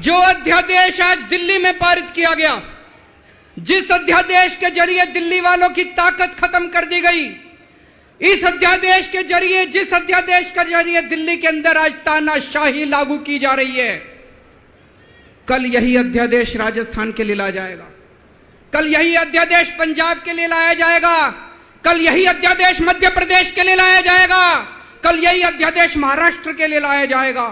जो अध्यादेश आज दिल्ली में पारित किया गया, जिस अध्यादेश के जरिए दिल्ली वालों की ताकत खत्म कर दी गई, इस अध्यादेश के जरिए, जिस अध्यादेश के जरिए दिल्ली के अंदर आज तानाशाही लागू की जा रही है, कल यही अध्यादेश राजस्थान के लिए लाया जाएगा, कल यही अध्यादेश पंजाब के लिए लाया जाएगा, कल यही अध्यादेश मध्य प्रदेश के लिए लाया जाएगा, कल यही अध्यादेश महाराष्ट्र के लिए लाया जाएगा।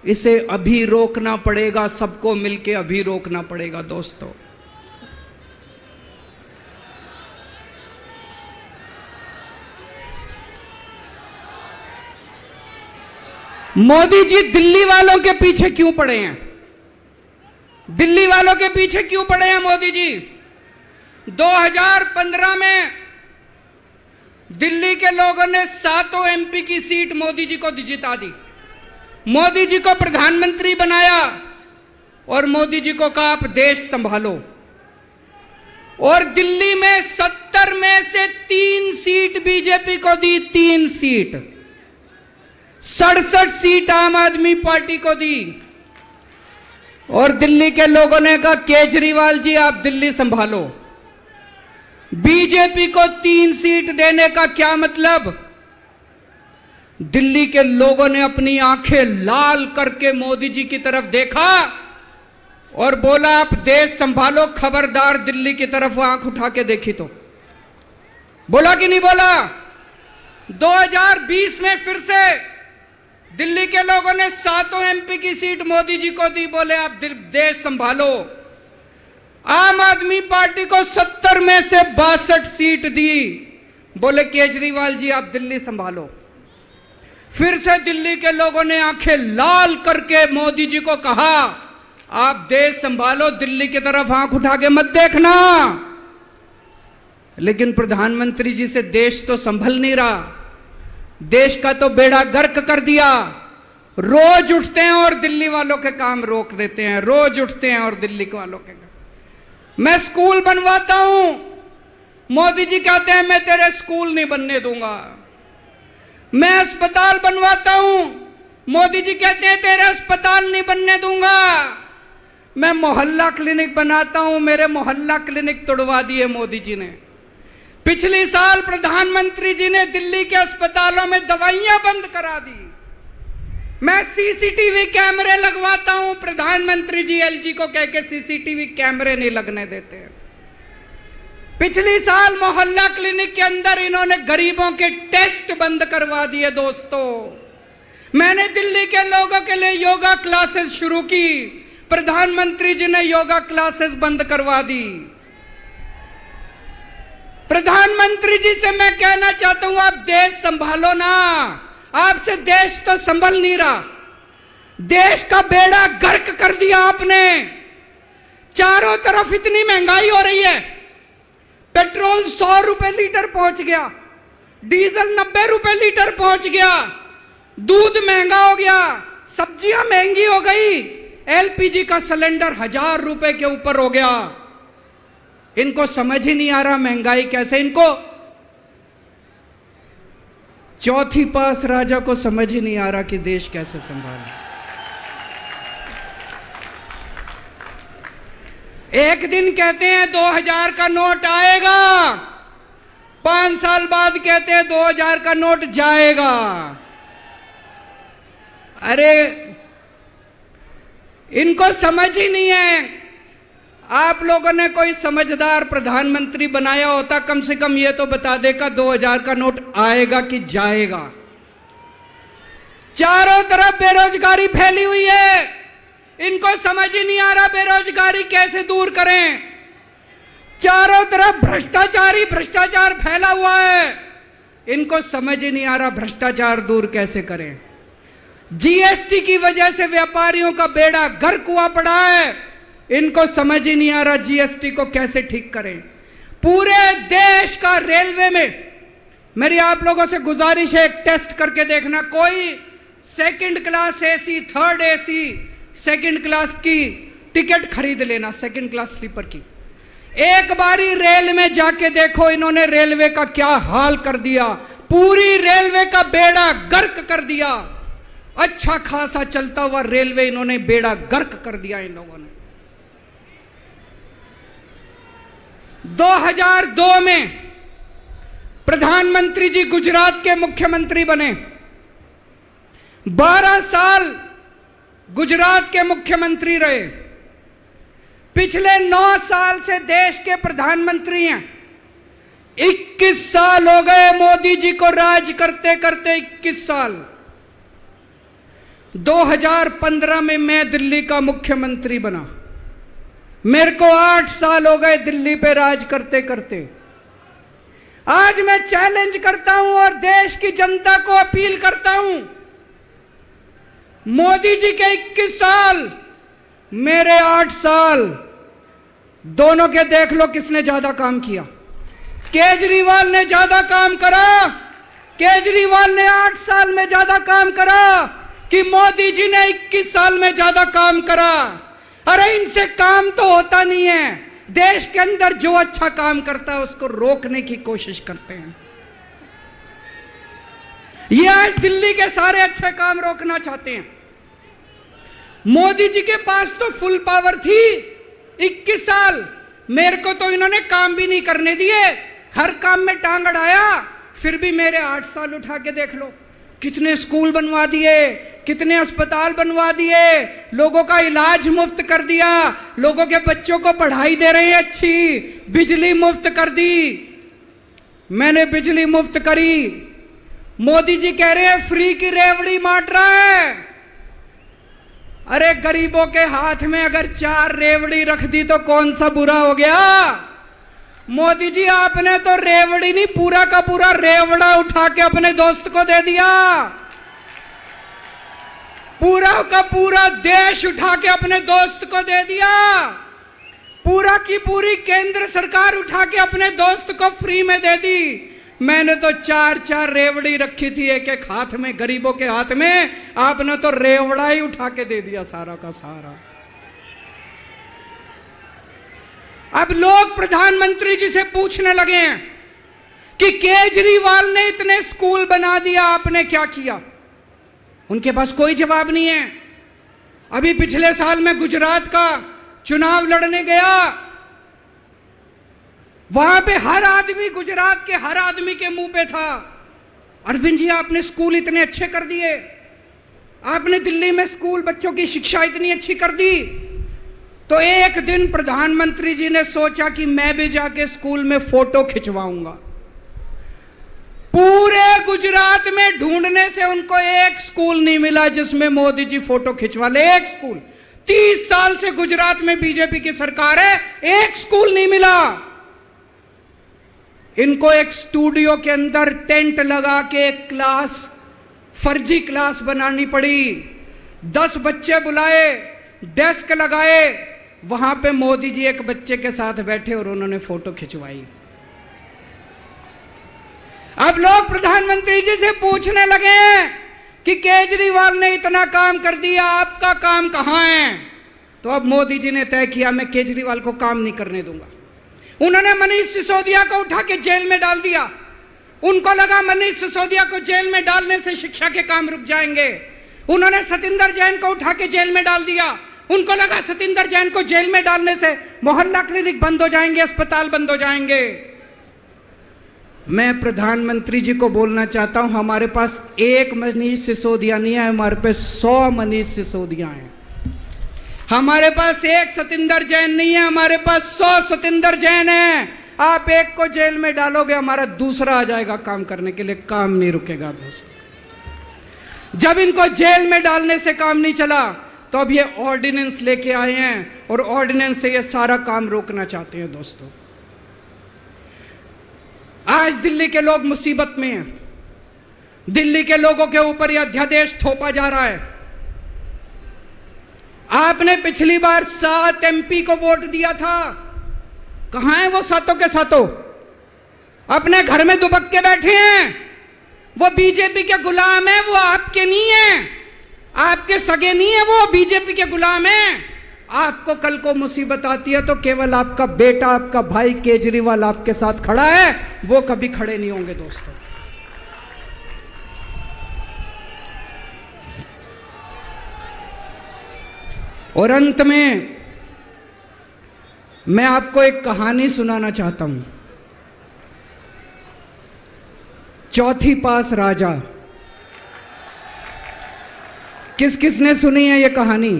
इसे अभी रोकना पड़ेगा, सबको मिलकर अभी रोकना पड़ेगा दोस्तों। मोदी जी दिल्ली वालों के पीछे क्यों पड़े हैं? दिल्ली वालों के पीछे क्यों पड़े हैं मोदी जी? 2015 में दिल्ली के लोगों ने 7 एमपी की सीट मोदी जी को जिता दी, मोदी जी को प्रधानमंत्री बनाया और मोदी जी को कहा आप देश संभालो। और दिल्ली में 70 में से 3 सीट बीजेपी को दी, 3 सीट, 67 सीट आम आदमी पार्टी को दी। और दिल्ली के लोगों ने कहा केजरीवाल जी आप दिल्ली संभालो। बीजेपी को 3 सीट देने का क्या मतलब? दिल्ली के लोगों ने अपनी आंखें लाल करके मोदी जी की तरफ देखा और बोला आप देश संभालो, खबरदार दिल्ली की तरफ आंख उठा के देखी तो। बोला कि नहीं बोला? 2020 में फिर से दिल्ली के लोगों ने 7 एमपी की सीट मोदी जी को दी, बोले आप देश संभालो। आम आदमी पार्टी को 70 में से 62 सीट दी, बोले केजरीवाल जी आप दिल्ली संभालो। फिर से दिल्ली के लोगों ने आंखें लाल करके मोदी जी को कहा आप देश संभालो, दिल्ली की तरफ आंख उठा के मत देखना। लेकिन प्रधानमंत्री जी से देश तो संभल नहीं रहा, देश का तो बेड़ा गर्क कर दिया। रोज उठते हैं और दिल्ली वालों के काम रोक देते हैं, रोज उठते हैं और दिल्ली वालों के काम। मैं स्कूल बनवाता हूं, मोदी जी कहते हैं मैं तेरे स्कूल नहीं बनने दूंगा। मैं अस्पताल बनवाता हूं, मोदी जी कहते हैं तेरे अस्पताल नहीं बनने दूंगा। मैं मोहल्ला क्लिनिक बनाता हूं, मेरे मोहल्ला क्लिनिक तोड़वा दिए मोदी जी ने। पिछले साल प्रधानमंत्री जी ने दिल्ली के अस्पतालों में दवाइयां बंद करा दी। मैं सीसीटीवी कैमरे लगवाता हूं, प्रधानमंत्री जी एलजी को कह के सीसीटीवी कैमरे नहीं लगने देते। पिछले साल मोहल्ला क्लिनिक के अंदर इन्होंने गरीबों के टेस्ट बंद करवा दिए दोस्तों। मैंने दिल्ली के लोगों के लिए योगा क्लासेस शुरू की, प्रधानमंत्री जी ने योगा क्लासेस बंद करवा दी। प्रधानमंत्री जी से मैं कहना चाहता हूं आप देश संभालो ना, आपसे देश तो संभल नहीं रहा, देश का बेड़ा गर्क कर दिया आपने। चारों तरफ इतनी महंगाई हो रही है, पेट्रोल 100 रुपए लीटर पहुंच गया, डीजल 90 रुपए लीटर पहुंच गया, दूध महंगा हो गया, सब्जियां महंगी हो गई, एलपीजी का सिलेंडर 1000 रुपए के ऊपर हो गया। इनको समझ ही नहीं आ रहा महंगाई कैसे, इनको चौथी पास राजा को समझ ही नहीं आ रहा कि देश कैसे संभाले। एक दिन कहते हैं 2000 का नोट आएगा, 5 साल बाद कहते हैं 2000 का नोट जाएगा। अरे इनको समझ ही नहीं है। आप लोगों ने कोई समझदार प्रधानमंत्री बनाया होता, कम से कम ये तो बता देगा 2000 का नोट आएगा कि जाएगा। चारों तरफ बेरोजगारी फैली हुई है, इनको समझ ही नहीं आ रहा बेरोजगारी कैसे दूर करें। चारों तरफ भ्रष्टाचारी भ्रष्टाचार फैला हुआ है, इनको समझ ही नहीं आ रहा भ्रष्टाचार दूर कैसे करें। जीएसटी की वजह से व्यापारियों का बेड़ा गर्क हुआ पड़ा है, इनको समझ ही नहीं आ रहा जीएसटी को कैसे ठीक करें। पूरे देश का रेलवे में मेरी आप लोगों से गुजारिश है, एक टेस्ट करके देखना, कोई 2nd class AC, 3rd AC, 2nd class की टिकट खरीद लेना, 2nd क्लास स्लीपर की। एक बारी रेल में जाके देखो इन्होंने रेलवे का क्या हाल कर दिया, पूरी रेलवे का बेड़ा गर्क कर दिया। अच्छा खासा चलता हुआ रेलवे इन्होंने बेड़ा गर्क कर दिया इन लोगों ने। 2002 में प्रधानमंत्री जी गुजरात के मुख्यमंत्री बने। 12 साल गुजरात के मुख्यमंत्री रहे। पिछले 9 साल से देश के प्रधानमंत्री हैं। 21 साल हो गए मोदी जी को राज करते करते, 21 साल। 2015 में मैं दिल्ली का मुख्यमंत्री बना। मेरे को 8 साल हो गए दिल्ली पे राज करते करते। आज मैं चैलेंज करता हूं और देश की जनता को अपील करता हूं, मोदी जी के 21 साल, मेरे 8 साल, दोनों के देख लो किसने ज्यादा काम किया। केजरीवाल ने ज्यादा काम करा। केजरीवाल ने 8 साल में ज्यादा काम करा कि मोदी जी ने 21 साल में ज्यादा काम करा। अरे इनसे काम तो होता नहीं है। देश के अंदर जो अच्छा काम करता है उसको रोकने की कोशिश करते हैं। ये आज दिल्ली के सारे अच्छे काम रोकना चाहते हैं। मोदी जी के पास तो फुल पावर थी 21 साल। मेरे को तो इन्होंने काम भी नहीं करने दिए, हर काम में टांग अड़ाया। फिर भी मेरे 8 साल उठा के देख लो, कितने स्कूल बनवा दिए, कितने अस्पताल बनवा दिए, लोगों का इलाज मुफ्त कर दिया, लोगों के बच्चों को पढ़ाई दे रहे हैं अच्छी, बिजली मुफ्त कर दी। मैंने बिजली मुफ्त करी। मोदी जी कह रहे हैं फ्री की रेवड़ी बांट रहा है। अरे गरीबों के हाथ में अगर 4 रेवड़ी रख दी तो कौन सा बुरा हो गया। मोदी जी आपने तो रेवड़ी नहीं, पूरा का पूरा रेवड़ा उठा के अपने दोस्त को दे दिया। पूरा का पूरा देश उठा के अपने दोस्त को दे दिया। पूरा की पूरी केंद्र सरकार उठा के अपने दोस्त को फ्री में दे दी। मैंने तो 4 रेवड़ी रखी थी एक एक हाथ में, गरीबों के हाथ में। आपने तो रेवड़ा ही उठा के दे दिया सारा का सारा। अब लोग प्रधानमंत्री जी से पूछने लगे हैं कि केजरीवाल ने इतने स्कूल बना दिया, आपने क्या किया। उनके पास कोई जवाब नहीं है। अभी पिछले साल मैं गुजरात का चुनाव लड़ने गया। वहां पे हर आदमी, गुजरात के हर आदमी के मुंह पे था, अरविंद जी आपने स्कूल इतने अच्छे कर दिए, आपने दिल्ली में स्कूल बच्चों की शिक्षा इतनी अच्छी कर दी। तो एक दिन प्रधानमंत्री जी ने सोचा कि मैं भी जाके स्कूल में फोटो खिंचवाऊंगा। पूरे गुजरात में ढूंढने से उनको एक स्कूल नहीं मिला जिसमें मोदी जी फोटो खिंचवा ले। एक स्कूल, 30 साल से गुजरात में बीजेपी की सरकार है, एक स्कूल नहीं मिला। इनको एक स्टूडियो के अंदर टेंट लगा के एक क्लास, फर्जी क्लास बनानी पड़ी। 10 बच्चे बुलाए, डेस्क लगाए, वहां पे मोदी जी एक बच्चे के साथ बैठे और उन्होंने फोटो खिंचवाई। अब लोग प्रधानमंत्री जी से पूछने लगे कि केजरीवाल ने इतना काम कर दिया, आपका काम कहां है। तो अब मोदी जी ने तय किया मैं केजरीवाल को काम नहीं करने दूंगा। उन्होंने मनीष सिसोदिया को उठा के जेल में डाल दिया। उनको लगा मनीष सिसोदिया को जेल में डालने से शिक्षा के काम रुक जाएंगे। उन्होंने सतिंदर जैन को उठा के जेल में डाल दिया। उनको लगा सतिंदर जैन को जेल में डालने से मोहल्ला क्लिनिक बंद हो जाएंगे, अस्पताल बंद हो जाएंगे। मैं प्रधानमंत्री जी को बोलना चाहता हूं, हमारे पास एक मनीष सिसोदिया नहीं है, हमारे पास 100 मनीष सिसोदिया हैं। हमारे पास एक सतिंदर जैन नहीं है, हमारे पास 100 सतिंदर जैन हैं। आप एक को जेल में डालोगे, हमारा दूसरा आ जाएगा काम करने के लिए। काम नहीं रुकेगा दोस्तों। जब इनको जेल में डालने से काम नहीं चला तो अब ये ऑर्डिनेंस लेके आए हैं और ऑर्डिनेंस से ये सारा काम रोकना चाहते हैं। दोस्तों आज दिल्ली के लोग मुसीबत में हैं। दिल्ली के लोगों के ऊपर यह अध्यादेश थोपा जा रहा है। आपने पिछली बार 7 MP को वोट दिया था, कहां है वो सातों के सातों? अपने घर में दुबक के बैठे हैं। वो बीजेपी के गुलाम है, वो आपके नहीं है, आपके सगे नहीं है, वो बीजेपी के गुलाम है। आपको कल को मुसीबत आती है तो केवल आपका बेटा, आपका भाई केजरीवाल आपके साथ खड़ा है, वो कभी खड़े नहीं होंगे। दोस्तों और अंत में मैं आपको एक कहानी सुनाना चाहता हूं। चौथी पास राजा। किस किसने सुनी है ये कहानी?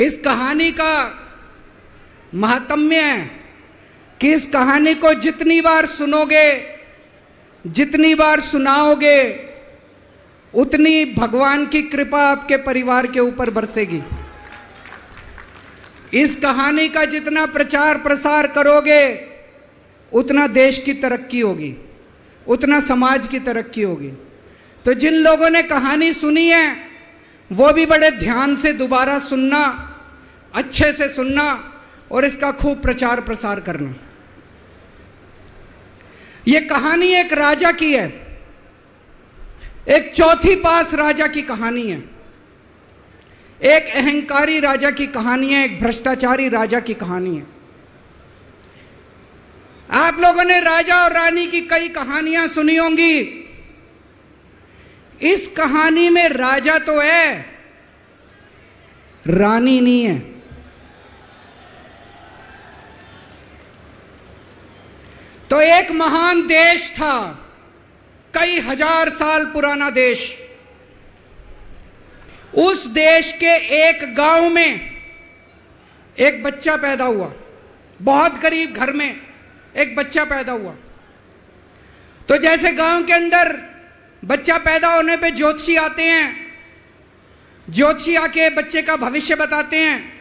इस कहानी का महात्म्य है कि इस कहानी को जितनी बार सुनोगे, जितनी बार सुनाओगे, उतनी भगवान की कृपा आपके परिवार के ऊपर बरसेगी। इस कहानी का जितना प्रचार प्रसार करोगे, उतना देश की तरक्की होगी, उतना समाज की तरक्की होगी। तो जिन लोगों ने कहानी सुनी है वो भी बड़े ध्यान से दोबारा सुनना, अच्छे से सुनना और इसका खूब प्रचार प्रसार करना। यह कहानी एक राजा की है, एक चौथी पास राजा की कहानी है, एक अहंकारी राजा की कहानी है, एक भ्रष्टाचारी राजा की कहानी है। आप लोगों ने राजा और रानी की कई कहानियां सुनी होंगी। इस कहानी में राजा तो है, रानी नहीं है। तो एक महान देश था, कई हजार साल पुराना देश। उस देश के एक गांव में एक बच्चा पैदा हुआ, बहुत गरीब घर में एक बच्चा पैदा हुआ। तो जैसे गांव के अंदर बच्चा पैदा होने पे ज्योतिषी आते हैं, ज्योतिषी आके बच्चे का भविष्य बताते हैं।